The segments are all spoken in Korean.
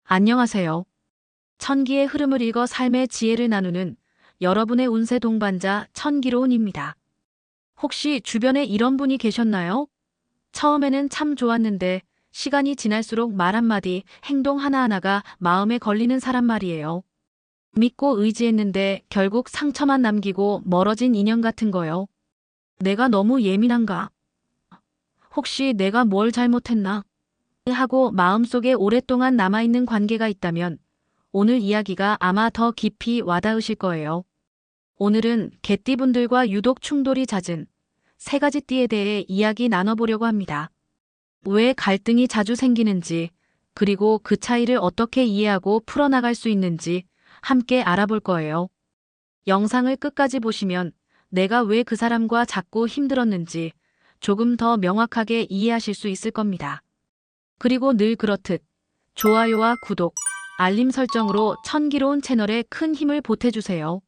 안녕하세요. 천기의 흐름을 읽어 삶의 지혜를 나누는 여러분의 운세 동반자 천기로운입니다. 혹시 주변에 이런 분이 계셨나요? 처음에는 참 좋았는데 시간이 지날수록 말 한마디, 행동 하나하나가 마음에 걸리는 사람 말이에요. 믿고 의지했는데 결국 상처만 남기고 멀어진 인연 같은 거요. 내가 너무 예민한가? 혹시 내가 뭘 잘못했나? 하고 마음속에 오랫동안 남아있는 관계가 있다면 오늘 이야기가 아마 더 깊이 와닿으실 거예요. 오늘은 개띠분들과 유독 충돌이 잦은 세 가지 띠에 대해 이야기 나눠보려고 합니다. 왜 갈등이 자주 생기는지, 그리고 그 차이를 어떻게 이해하고 풀어나갈 수 있는지 함께 알아볼 거예요. 영상을 끝까지 보시면 내가 왜 그 사람과 자꾸 힘들었는지 조금 더 명확하게 이해하실 수 있을 겁니다. 그리고 늘 그렇듯 좋아요와 구독, 알림 설정으로 천기로운 채널에 큰 힘을 보태주세요.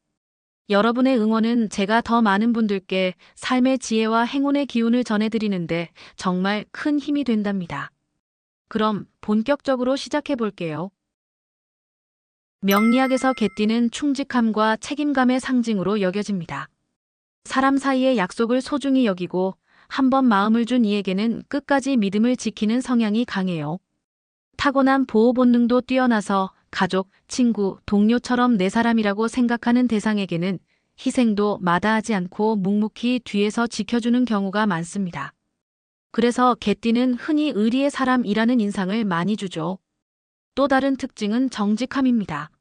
여러분의 응원은 제가 더 많은 분들께 삶의 지혜와 행운의 기운을 전해드리는데 정말 큰 힘이 된답니다. 그럼 본격적으로 시작해 볼게요. 명리학에서 개띠는 충직함과 책임감의 상징으로 여겨집니다. 사람 사이의 약속을 소중히 여기고 한 번 마음을 준 이에게는 끝까지 믿음을 지키는 성향이 강해요. 타고난 보호 본능도 뛰어나서 가족, 친구, 동료처럼 내 사람이라고 생각하는 대상에게는 희생도 마다하지 않고 묵묵히 뒤에서 지켜주는 경우가 많습니다. 그래서 개띠는 흔히 의리의 사람이라는 인상을 많이 주죠. 또 다른 특징은 정직함입니다.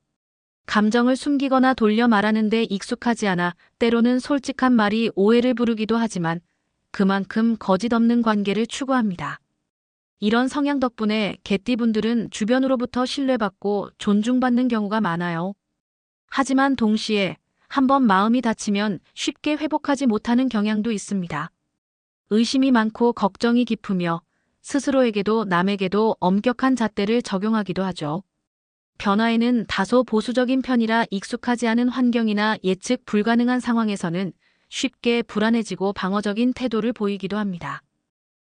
감정을 숨기거나 돌려 말하는 데 익숙하지 않아 때로는 솔직한 말이 오해를 부르기도 하지만 그만큼 거짓 없는 관계를 추구합니다. 이런 성향 덕분에 개띠분들은 주변으로부터 신뢰받고 존중받는 경우가 많아요. 하지만 동시에 한번 마음이 다치면 쉽게 회복하지 못하는 경향도 있습니다. 의심이 많고 걱정이 깊으며 스스로에게도 남에게도 엄격한 잣대를 적용하기도 하죠. 변화에는 다소 보수적인 편이라 익숙하지 않은 환경이나 예측 불가능한 상황에서는 쉽게 불안해지고 방어적인 태도를 보이기도 합니다.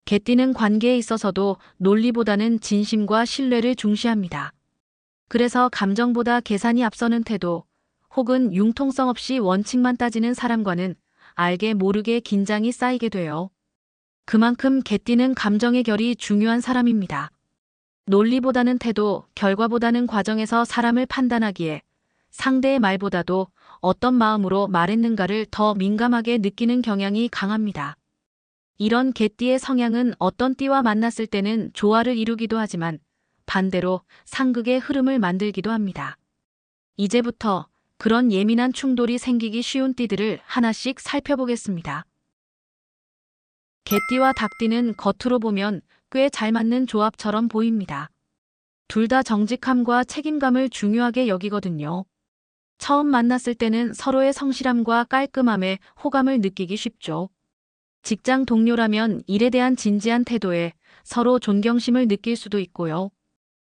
개띠는 관계에 있어서도 논리보다는 진심과 신뢰를 중시합니다. 그래서 감정보다 계산이 앞서는 태도, 혹은 융통성 없이 원칙만 따지는 사람과는 알게 모르게 긴장이 쌓이게 돼요. 그만큼 개띠는 감정의 결이 중요한 사람입니다. 논리보다는 태도, 결과보다는 과정에서 사람을 판단하기에 상대의 말보다도 어떤 마음으로 말했는가를 더 민감하게 느끼는 경향이 강합니다. 이런 개띠의 성향은 어떤 띠와 만났을 때는 조화를 이루기도 하지만 반대로 상극의 흐름을 만들기도 합니다. 이제부터 그런 예민한 충돌이 생기기 쉬운 띠들을 하나씩 살펴보겠습니다. 개띠와 닭띠는 겉으로 보면 꽤 잘 맞는 조합처럼 보입니다. 둘 다 정직함과 책임감을 중요하게 여기거든요. 처음 만났을 때는 서로의 성실함과 깔끔함에 호감을 느끼기 쉽죠. 직장 동료라면 일에 대한 진지한 태도에 서로 존경심을 느낄 수도 있고요.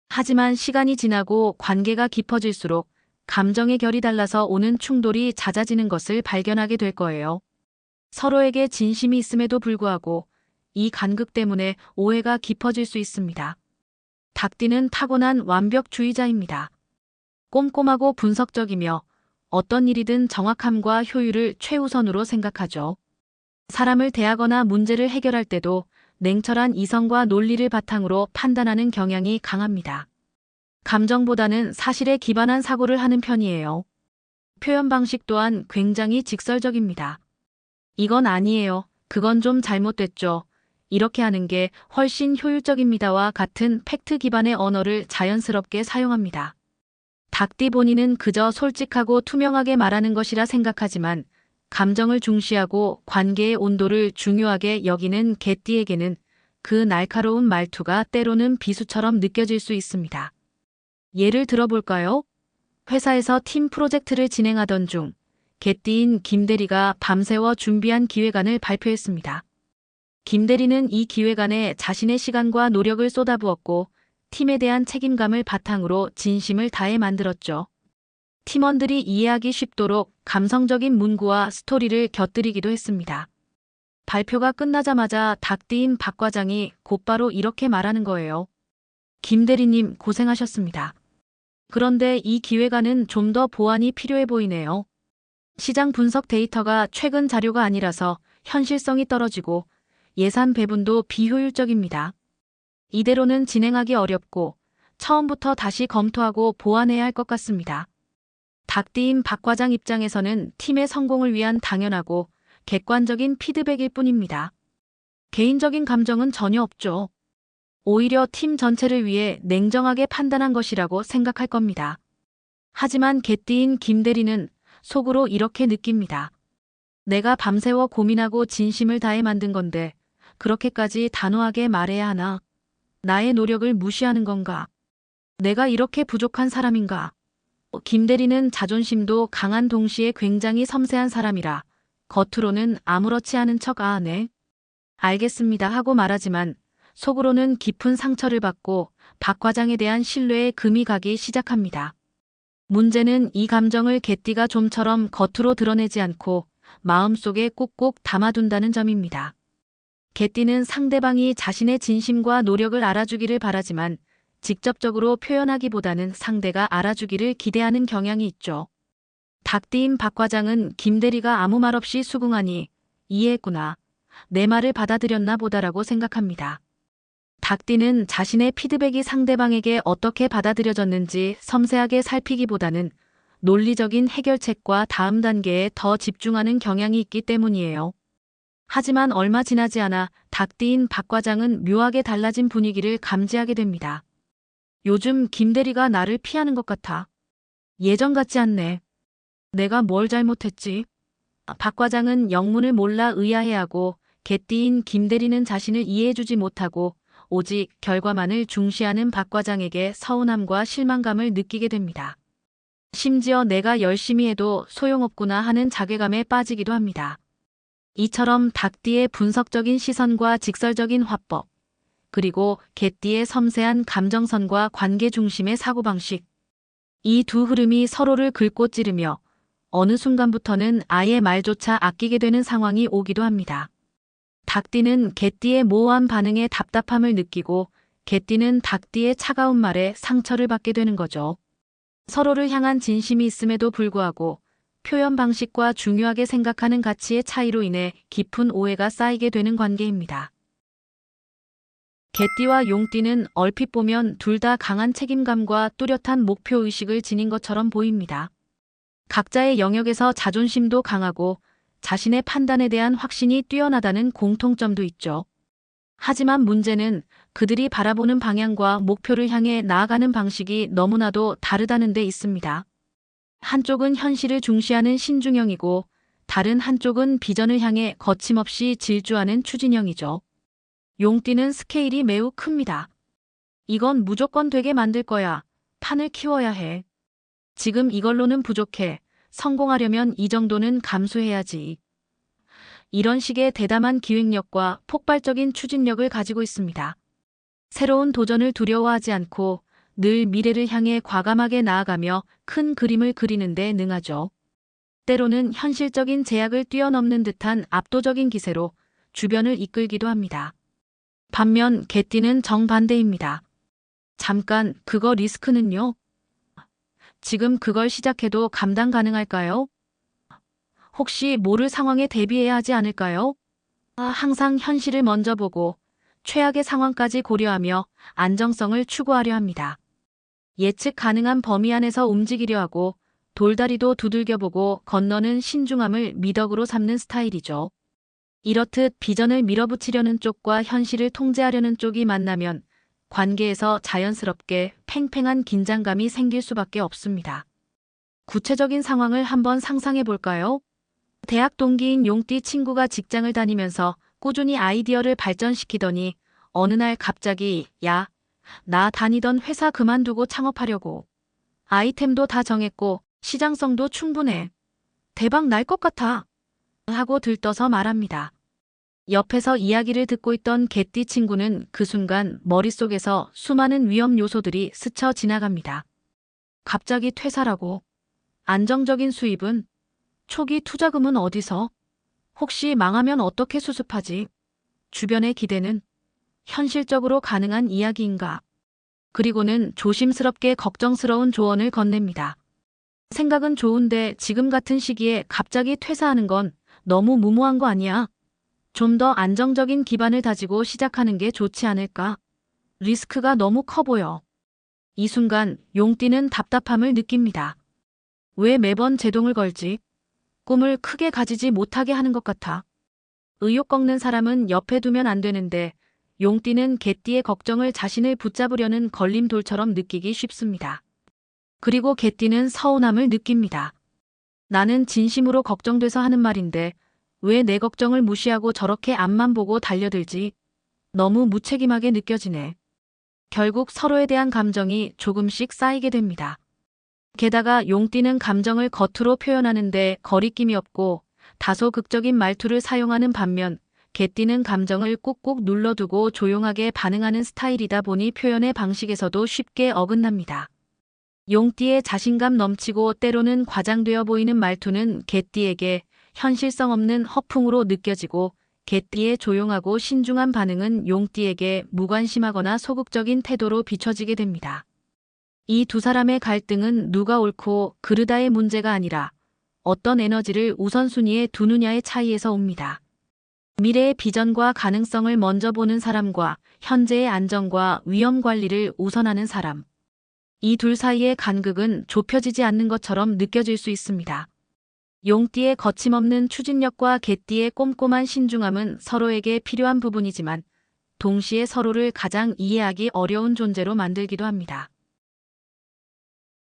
하지만 시간이 지나고 관계가 깊어질수록 감정의 결이 달라서 오는 충돌이 잦아지는 것을 발견하게 될 거예요. 서로에게 진심이 있음에도 불구하고 이 간극 때문에 오해가 깊어질 수 있습니다. 닭띠는 타고난 완벽주의자입니다. 꼼꼼하고 분석적이며 어떤 일이든 정확함과 효율을 최우선으로 생각하죠. 사람을 대하거나 문제를 해결할 때도 냉철한 이성과 논리를 바탕으로 판단하는 경향이 강합니다. 감정보다는 사실에 기반한 사고를 하는 편이에요. 표현 방식 또한 굉장히 직설적입니다. 이건 아니에요. 그건 좀 잘못됐죠. 이렇게 하는 게 훨씬 효율적입니다와 같은 팩트 기반의 언어를 자연스럽게 사용합니다. 닭띠 본인은 그저 솔직하고 투명하게 말하는 것이라 생각하지만 감정을 중시하고 관계의 온도를 중요하게 여기는 개띠에게는 그 날카로운 말투가 때로는 비수처럼 느껴질 수 있습니다. 예를 들어볼까요? 회사에서 팀 프로젝트를 진행하던 중 개띠인 김대리가 밤새워 준비한 기획안을 발표했습니다. 김대리는 이 기획안에 자신의 시간과 노력을 쏟아부었고 팀에 대한 책임감을 바탕으로 진심을 다해 만들었죠. 팀원들이 이해하기 쉽도록 감성적인 문구와 스토리를 곁들이기도 했습니다. 발표가 끝나자마자 닭띠인 박 과장이 곧바로 이렇게 말하는 거예요. 김 대리님 고생하셨습니다. 그런데 이 기획안은 좀 더 보완이 필요해 보이네요. 시장 분석 데이터가 최근 자료가 아니라서 현실성이 떨어지고 예산 배분도 비효율적입니다. 이대로는 진행하기 어렵고 처음부터 다시 검토하고 보완해야 할 것 같습니다. 닭띠인 박 과장 입장에서는 팀의 성공을 위한 당연하고 객관적인 피드백일 뿐입니다. 개인적인 감정은 전혀 없죠. 오히려 팀 전체를 위해 냉정하게 판단한 것이라고 생각할 겁니다. 하지만 개띠인 김 대리는 속으로 이렇게 느낍니다. 내가 밤새워 고민하고 진심을 다해 만든 건데 그렇게까지 단호하게 말해야 하나? 나의 노력을 무시하는 건가? 내가 이렇게 부족한 사람인가? 김 대리는 자존심도 강한 동시에 굉장히 섬세한 사람이라 겉으로는 아무렇지 않은 척 네. 알겠습니다 하고 말하지만 속으로는 깊은 상처를 받고 박 과장에 대한 신뢰에 금이 가기 시작합니다. 문제는 이 감정을 개띠가 좀처럼 겉으로 드러내지 않고 마음속에 꾹꾹 담아둔다는 점입니다. 개띠는 상대방이 자신의 진심과 노력을 알아주기를 바라지만 직접적으로 표현하기보다는 상대가 알아주기를 기대하는 경향이 있죠. 닭띠인 박 과장은 김 대리가 아무 말 없이 수긍하니 이해했구나. 내 말을 받아들였나 보다라고 생각합니다. 닭띠는 자신의 피드백이 상대방에게 어떻게 받아들여졌는지 섬세하게 살피기보다는 논리적인 해결책과 다음 단계에 더 집중하는 경향이 있기 때문이에요. 하지만 얼마 지나지 않아 닭띠인 박 과장은 묘하게 달라진 분위기를 감지하게 됩니다. 요즘 김 대리가 나를 피하는 것 같아. 예전 같지 않네. 내가 뭘 잘못했지? 박 과장은 영문을 몰라 의아해하고 개띠인 김 대리는 자신을 이해해주지 못하고 오직 결과만을 중시하는 박 과장에게 서운함과 실망감을 느끼게 됩니다. 심지어 내가 열심히 해도 소용없구나 하는 자괴감에 빠지기도 합니다. 이처럼 닭띠의 분석적인 시선과 직설적인 화법, 그리고 개띠의 섬세한 감정선과 관계 중심의 사고방식, 이 두 흐름이 서로를 긁고 찌르며 어느 순간부터는 아예 말조차 아끼게 되는 상황이 오기도 합니다. 닭띠는 개띠의 모호한 반응에 답답함을 느끼고 개띠는 닭띠의 차가운 말에 상처를 받게 되는 거죠. 서로를 향한 진심이 있음에도 불구하고 표현 방식과 중요하게 생각하는 가치의 차이로 인해 깊은 오해가 쌓이게 되는 관계입니다. 개띠와 용띠는 얼핏 보면 둘 다 강한 책임감과 뚜렷한 목표의식을 지닌 것처럼 보입니다. 각자의 영역에서 자존심도 강하고 자신의 판단에 대한 확신이 뛰어나다는 공통점도 있죠. 하지만 문제는 그들이 바라보는 방향과 목표를 향해 나아가는 방식이 너무나도 다르다는 데 있습니다. 한쪽은 현실을 중시하는 신중형이고 다른 한쪽은 비전을 향해 거침없이 질주하는 추진형이죠. 용띠는 스케일이 매우 큽니다. 이건 무조건 되게 만들 거야. 판을 키워야 해. 지금 이걸로는 부족해. 성공하려면 이 정도는 감수해야지. 이런 식의 대담한 기획력과 폭발적인 추진력을 가지고 있습니다. 새로운 도전을 두려워하지 않고 늘 미래를 향해 과감하게 나아가며 큰 그림을 그리는 데 능하죠. 때로는 현실적인 제약을 뛰어넘는 듯한 압도적인 기세로 주변을 이끌기도 합니다. 반면 개띠는 정반대입니다. 잠깐, 그거 리스크는요? 지금 그걸 시작해도 감당 가능할까요? 혹시 모를 상황에 대비해야 하지 않을까요? 항상 현실을 먼저 보고 최악의 상황까지 고려하며 안정성을 추구하려 합니다. 예측 가능한 범위 안에서 움직이려 하고 돌다리도 두들겨보고 건너는 신중함을 미덕으로 삼는 스타일이죠. 이렇듯 비전을 밀어붙이려는 쪽과 현실을 통제하려는 쪽이 만나면 관계에서 자연스럽게 팽팽한 긴장감이 생길 수밖에 없습니다. 구체적인 상황을 한번 상상해 볼까요? 대학 동기인 용띠 친구가 직장을 다니면서 꾸준히 아이디어를 발전시키더니 어느 날 갑자기 야, 나 다니던 회사 그만두고 창업하려고. 아이템도 다 정했고 시장성도 충분해. 대박 날 것 같아. 하고 들떠서 말합니다. 옆에서 이야기를 듣고 있던 개띠 친구는 그 순간 머릿속에서 수많은 위험 요소들이 스쳐 지나갑니다. 갑자기 퇴사라고? 안정적인 수입은? 초기 투자금은 어디서? 혹시 망하면 어떻게 수습하지? 주변의 기대는? 현실적으로 가능한 이야기인가? 그리고는 조심스럽게 걱정스러운 조언을 건넵니다. 생각은 좋은데 지금 같은 시기에 갑자기 퇴사하는 건 너무 무모한 거 아니야? 좀 더 안정적인 기반을 다지고 시작하는 게 좋지 않을까? 리스크가 너무 커 보여. 이 순간 용띠는 답답함을 느낍니다. 왜 매번 제동을 걸지? 꿈을 크게 가지지 못하게 하는 것 같아. 의욕 꺾는 사람은 옆에 두면 안 되는데 용띠는 개띠의 걱정을 자신을 붙잡으려는 걸림돌처럼 느끼기 쉽습니다. 그리고 개띠는 서운함을 느낍니다. 나는 진심으로 걱정돼서 하는 말인데 왜 내 걱정을 무시하고 저렇게 앞만 보고 달려들지? 너무 무책임하게 느껴지네. 결국 서로에 대한 감정이 조금씩 쌓이게 됩니다. 게다가 용띠는 감정을 겉으로 표현하는데 거리낌이 없고 다소 극적인 말투를 사용하는 반면 개띠는 감정을 꾹꾹 눌러두고 조용하게 반응하는 스타일이다 보니 표현의 방식에서도 쉽게 어긋납니다. 용띠의 자신감 넘치고 때로는 과장되어 보이는 말투는 개띠에게 현실성 없는 허풍으로 느껴지고 개띠의 조용하고 신중한 반응은 용띠에게 무관심하거나 소극적인 태도로 비춰지게 됩니다. 이 두 사람의 갈등은 누가 옳고 그르다의 문제가 아니라 어떤 에너지를 우선순위에 두느냐의 차이에서 옵니다. 미래의 비전과 가능성을 먼저 보는 사람과 현재의 안정과 위험 관리를 우선하는 사람. 이 둘 사이의 간극은 좁혀지지 않는 것처럼 느껴질 수 있습니다. 용띠의 거침없는 추진력과 개띠의 꼼꼼한 신중함은 서로에게 필요한 부분이지만 동시에 서로를 가장 이해하기 어려운 존재로 만들기도 합니다.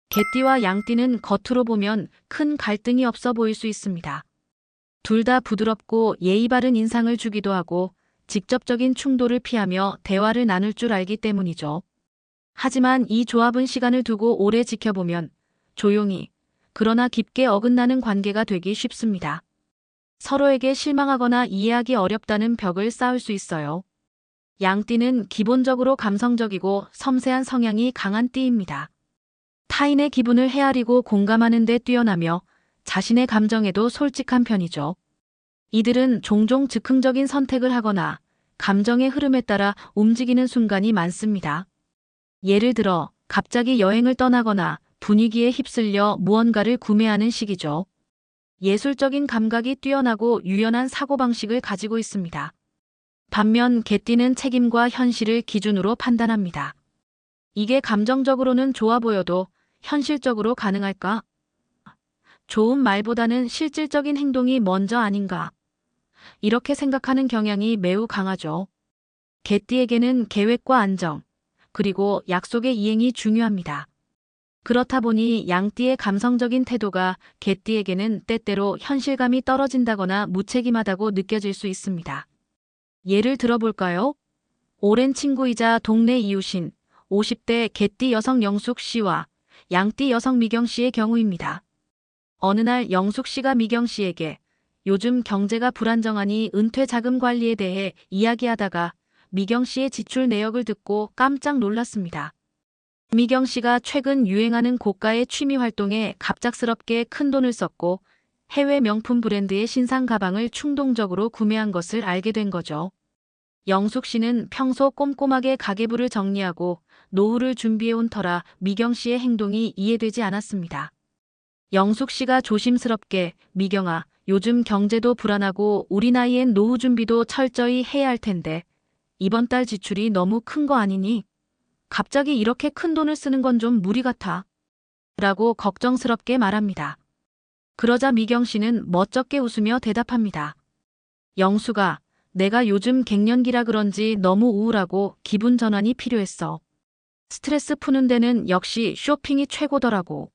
개띠와 양띠는 겉으로 보면 큰 갈등이 없어 보일 수 있습니다. 둘 다 부드럽고 예의 바른 인상을 주기도 하고 직접적인 충돌을 피하며 대화를 나눌 줄 알기 때문이죠. 하지만 이 조합은 시간을 두고 오래 지켜보면 조용히 그러나 깊게 어긋나는 관계가 되기 쉽습니다. 서로에게 실망하거나 이해하기 어렵다는 벽을 쌓을 수 있어요. 양띠는 기본적으로 감성적이고 섬세한 성향이 강한 띠입니다. 타인의 기분을 헤아리고 공감하는 데 뛰어나며 자신의 감정에도 솔직한 편이죠. 이들은 종종 즉흥적인 선택을 하거나 감정의 흐름에 따라 움직이는 순간이 많습니다. 예를 들어 갑자기 여행을 떠나거나 분위기에 휩쓸려 무언가를 구매하는 시기죠. 예술적인 감각이 뛰어나고 유연한 사고방식을 가지고 있습니다. 반면 개띠는 책임과 현실을 기준으로 판단합니다. 이게 감정적으로는 좋아 보여도 현실적으로 가능할까? 좋은 말보다는 실질적인 행동이 먼저 아닌가? 이렇게 생각하는 경향이 매우 강하죠. 개띠에게는 계획과 안정, 그리고 약속의 이행이 중요합니다. 그렇다 보니 양띠의 감성적인 태도가 개띠에게는 때때로 현실감이 떨어진다거나 무책임하다고 느껴질 수 있습니다. 예를 들어볼까요? 오랜 친구이자 동네 이웃인 50대 개띠 여성 영숙 씨와 양띠 여성 미경 씨의 경우입니다. 어느 날 영숙 씨가 미경 씨에게 요즘 경제가 불안정하니 은퇴 자금 관리에 대해 이야기하다가 미경 씨의 지출 내역을 듣고 깜짝 놀랐습니다. 미경 씨가 최근 유행하는 고가의 취미 활동에 갑작스럽게 큰돈을 썼고 해외 명품 브랜드의 신상 가방을 충동적으로 구매한 것을 알게 된 거죠. 영숙 씨는 평소 꼼꼼하게 가계부를 정리하고 노후를 준비해온 터라 미경 씨의 행동이 이해되지 않았습니다. 영숙 씨가 조심스럽게 미경아, 요즘 경제도 불안하고 우리 나이엔 노후 준비도 철저히 해야 할 텐데 이번 달 지출이 너무 큰 거 아니니? 갑자기 이렇게 큰 돈을 쓰는 건 좀 무리 같아. 라고 걱정스럽게 말합니다. 그러자 미경 씨는 멋쩍게 웃으며 대답합니다. 영수가, 내가 요즘 갱년기라 그런지 너무 우울하고 기분 전환이 필요했어. 스트레스 푸는 데는 역시 쇼핑이 최고더라고.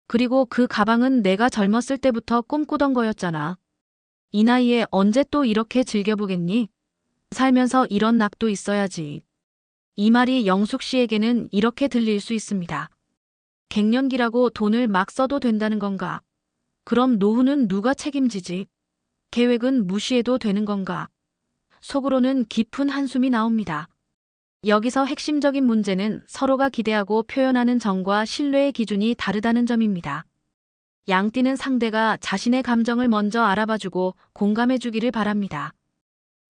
그리고 그 가방은 내가 젊었을 때부터 꿈꾸던 거였잖아. 이 나이에 언제 또 이렇게 즐겨보겠니? 살면서 이런 낙도 있어야지. 이 말이 영숙 씨에게는 이렇게 들릴 수 있습니다. 갱년기라고 돈을 막 써도 된다는 건가? 그럼 노후는 누가 책임지지? 계획은 무시해도 되는 건가? 속으로는 깊은 한숨이 나옵니다. 여기서 핵심적인 문제는 서로가 기대하고 표현하는 정과 신뢰의 기준이 다르다는 점입니다. 양띠는 상대가 자신의 감정을 먼저 알아봐주고 공감해주기를 바랍니다.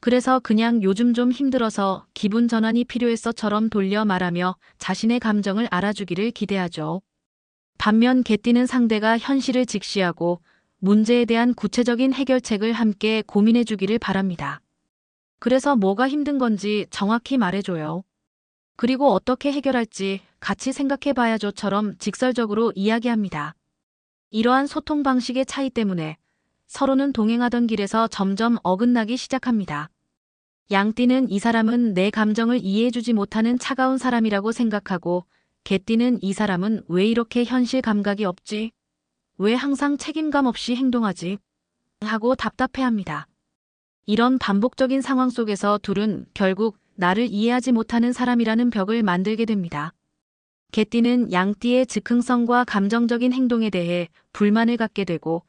그래서 그냥 요즘 좀 힘들어서 기분 전환이 필요했어처럼 돌려 말하며 자신의 감정을 알아주기를 기대하죠. 반면 개띠는 상대가 현실을 직시하고 문제에 대한 구체적인 해결책을 함께 고민해 주기를 바랍니다. 그래서 뭐가 힘든 건지 정확히 말해줘요. 그리고 어떻게 해결할지 같이 생각해 봐야죠처럼 직설적으로 이야기합니다. 이러한 소통 방식의 차이 때문에 서로는 동행하던 길에서 점점 어긋나기 시작합니다. 양띠는 이 사람은 내 감정을 이해해주지 못하는 차가운 사람이라고 생각하고, 개띠는 이 사람은 왜 이렇게 현실 감각이 없지? 왜 항상 책임감 없이 행동하지? 하고 답답해합니다. 이런 반복적인 상황 속에서 둘은 결국 나를 이해하지 못하는 사람이라는 벽을 만들게 됩니다. 개띠는 양띠의 즉흥성과 감정적인 행동에 대해 불만을 갖게 되고,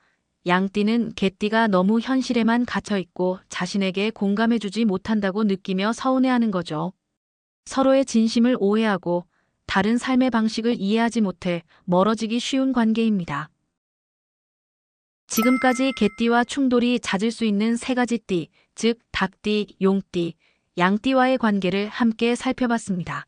양띠는 개띠가 너무 현실에만 갇혀있고 자신에게 공감해주지 못한다고 느끼며 서운해하는 거죠. 서로의 진심을 오해하고 다른 삶의 방식을 이해하지 못해 멀어지기 쉬운 관계입니다. 지금까지 개띠와 충돌이 잦을 수 있는 세 가지 띠, 즉 닭띠, 용띠, 양띠와의 관계를 함께 살펴봤습니다.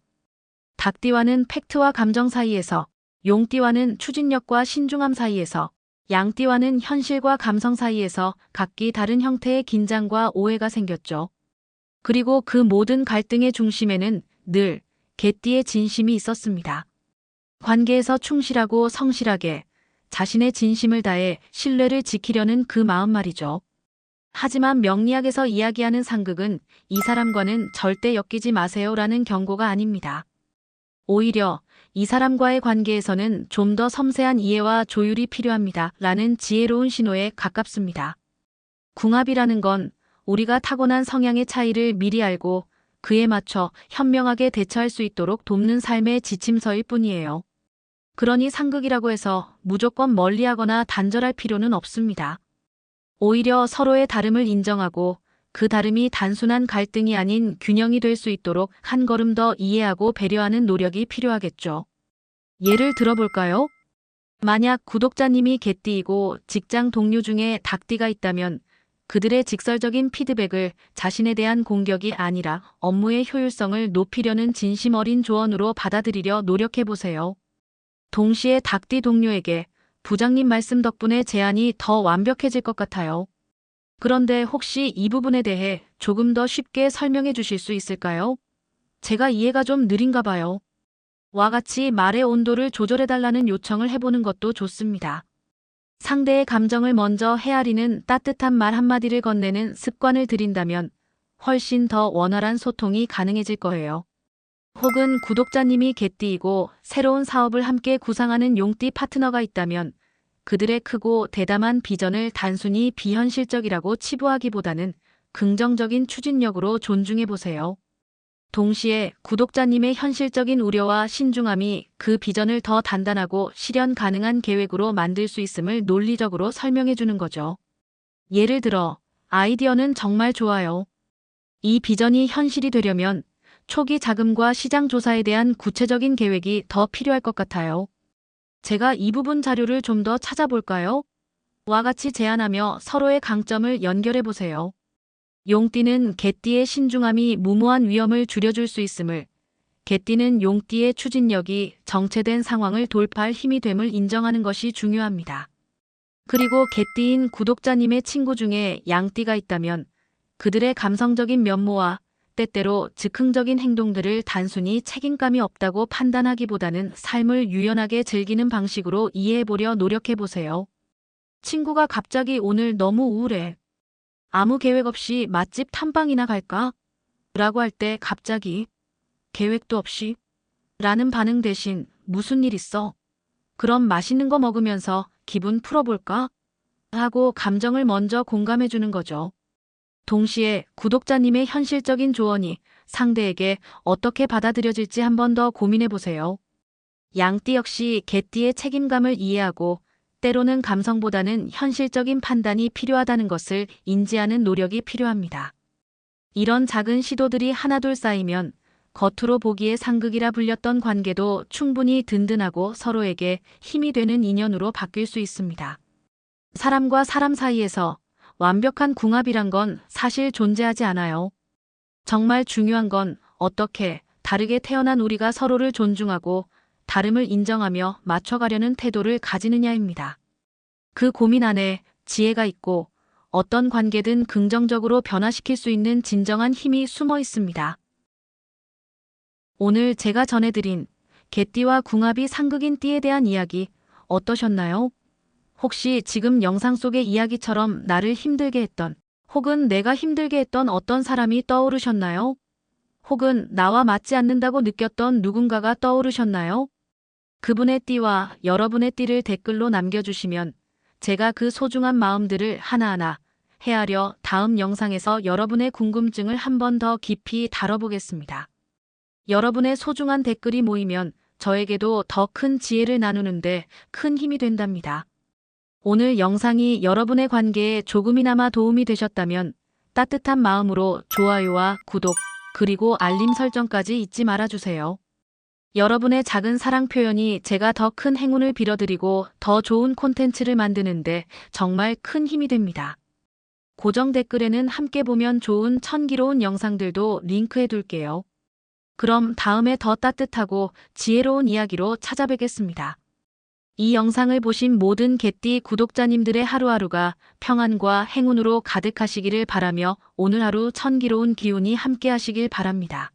닭띠와는 팩트와 감정 사이에서, 용띠와는 추진력과 신중함 사이에서, 양띠와는 현실과 감성 사이에서 각기 다른 형태의 긴장과 오해가 생겼죠. 그리고 그 모든 갈등의 중심에는 늘 개띠의 진심이 있었습니다. 관계에서 충실하고 성실하게 자신의 진심을 다해 신뢰를 지키려는 그 마음 말이죠. 하지만 명리학에서 이야기하는 상극은 이 사람과는 절대 엮이지 마세요라는 경고가 아닙니다. 오히려 이 사람과의 관계에서는 좀 더 섬세한 이해와 조율이 필요합니다. 라는 지혜로운 신호에 가깝습니다. 궁합이라는 건 우리가 타고난 성향의 차이를 미리 알고 그에 맞춰 현명하게 대처할 수 있도록 돕는 삶의 지침서일 뿐이에요. 그러니 상극이라고 해서 무조건 멀리하거나 단절할 필요는 없습니다. 오히려 서로의 다름을 인정하고 그 다름이 단순한 갈등이 아닌 균형이 될 수 있도록 한 걸음 더 이해하고 배려하는 노력이 필요하겠죠. 예를 들어볼까요? 만약 구독자님이 개띠이고 직장 동료 중에 닭띠가 있다면 그들의 직설적인 피드백을 자신에 대한 공격이 아니라 업무의 효율성을 높이려는 진심 어린 조언으로 받아들이려 노력해보세요. 동시에 닭띠 동료에게 부장님 말씀 덕분에 제안이 더 완벽해질 것 같아요. 그런데 혹시 이 부분에 대해 조금 더 쉽게 설명해 주실 수 있을까요? 제가 이해가 좀 느린가 봐요. 와 같이 말의 온도를 조절해달라는 요청을 해보는 것도 좋습니다. 상대의 감정을 먼저 헤아리는 따뜻한 말 한마디를 건네는 습관을 들인다면 훨씬 더 원활한 소통이 가능해질 거예요. 혹은 구독자님이 개띠이고 새로운 사업을 함께 구상하는 용띠 파트너가 있다면 그들의 크고 대담한 비전을 단순히 비현실적이라고 치부하기보다는 긍정적인 추진력으로 존중해보세요. 동시에 구독자님의 현실적인 우려와 신중함이 그 비전을 더 단단하고 실현 가능한 계획으로 만들 수 있음을 논리적으로 설명해주는 거죠. 예를 들어, 아이디어는 정말 좋아요. 이 비전이 현실이 되려면 초기 자금과 시장 조사에 대한 구체적인 계획이 더 필요할 것 같아요. 제가 이 부분 자료를 좀 더 찾아볼까요? 와 같이 제안하며 서로의 강점을 연결해보세요. 용띠는 개띠의 신중함이 무모한 위험을 줄여줄 수 있음을, 개띠는 용띠의 추진력이 정체된 상황을 돌파할 힘이 됨을 인정하는 것이 중요합니다. 그리고 개띠인 구독자님의 친구 중에 양띠가 있다면 그들의 감성적인 면모와 때때로 즉흥적인 행동들을 단순히 책임감이 없다고 판단하기보다는 삶을 유연하게 즐기는 방식으로 이해해보려 노력해보세요. 친구가 갑자기 오늘 너무 우울해. 아무 계획 없이 맛집 탐방이나 갈까? 라고 할 때 갑자기 계획도 없이? 라는 반응 대신 무슨 일 있어? 그럼 맛있는 거 먹으면서 기분 풀어볼까? 하고 감정을 먼저 공감해주는 거죠. 동시에 구독자님의 현실적인 조언이 상대에게 어떻게 받아들여질지 한 번 더 고민해보세요. 양띠 역시 개띠의 책임감을 이해하고 때로는 감성보다는 현실적인 판단이 필요하다는 것을 인지하는 노력이 필요합니다. 이런 작은 시도들이 하나둘 쌓이면 겉으로 보기에 상극이라 불렸던 관계도 충분히 든든하고 서로에게 힘이 되는 인연으로 바뀔 수 있습니다. 사람과 사람 사이에서 완벽한 궁합이란 건 사실 존재하지 않아요. 정말 중요한 건 어떻게 다르게 태어난 우리가 서로를 존중하고 다름을 인정하며 맞춰가려는 태도를 가지느냐입니다. 그 고민 안에 지혜가 있고 어떤 관계든 긍정적으로 변화시킬 수 있는 진정한 힘이 숨어 있습니다. 오늘 제가 전해드린 개띠와 궁합이 상극인 띠에 대한 이야기 어떠셨나요? 혹시 지금 영상 속의 이야기처럼 나를 힘들게 했던 혹은 내가 힘들게 했던 어떤 사람이 떠오르셨나요? 혹은 나와 맞지 않는다고 느꼈던 누군가가 떠오르셨나요? 그분의 띠와 여러분의 띠를 댓글로 남겨주시면 제가 그 소중한 마음들을 하나하나 헤아려 다음 영상에서 여러분의 궁금증을 한 번 더 깊이 다뤄보겠습니다. 여러분의 소중한 댓글이 모이면 저에게도 더 큰 지혜를 나누는데 큰 힘이 된답니다. 오늘 영상이 여러분의 관계에 조금이나마 도움이 되셨다면 따뜻한 마음으로 좋아요와 구독, 그리고 알림 설정까지 잊지 말아주세요. 여러분의 작은 사랑 표현이 제가 더 큰 행운을 빌어드리고 더 좋은 콘텐츠를 만드는데 정말 큰 힘이 됩니다. 고정 댓글에는 함께 보면 좋은 천기로운 영상들도 링크해 둘게요. 그럼 다음에 더 따뜻하고 지혜로운 이야기로 찾아뵙겠습니다. 이 영상을 보신 모든 개띠 구독자님들의 하루하루가 평안과 행운으로 가득하시기를 바라며 오늘 하루 천기로운 기운이 함께 하시길 바랍니다.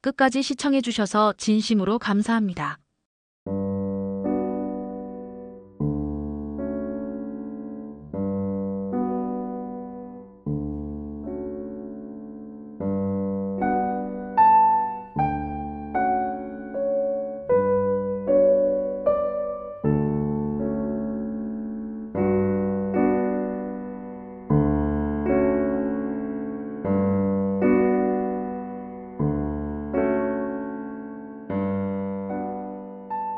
끝까지 시청해 주셔서 진심으로 감사합니다.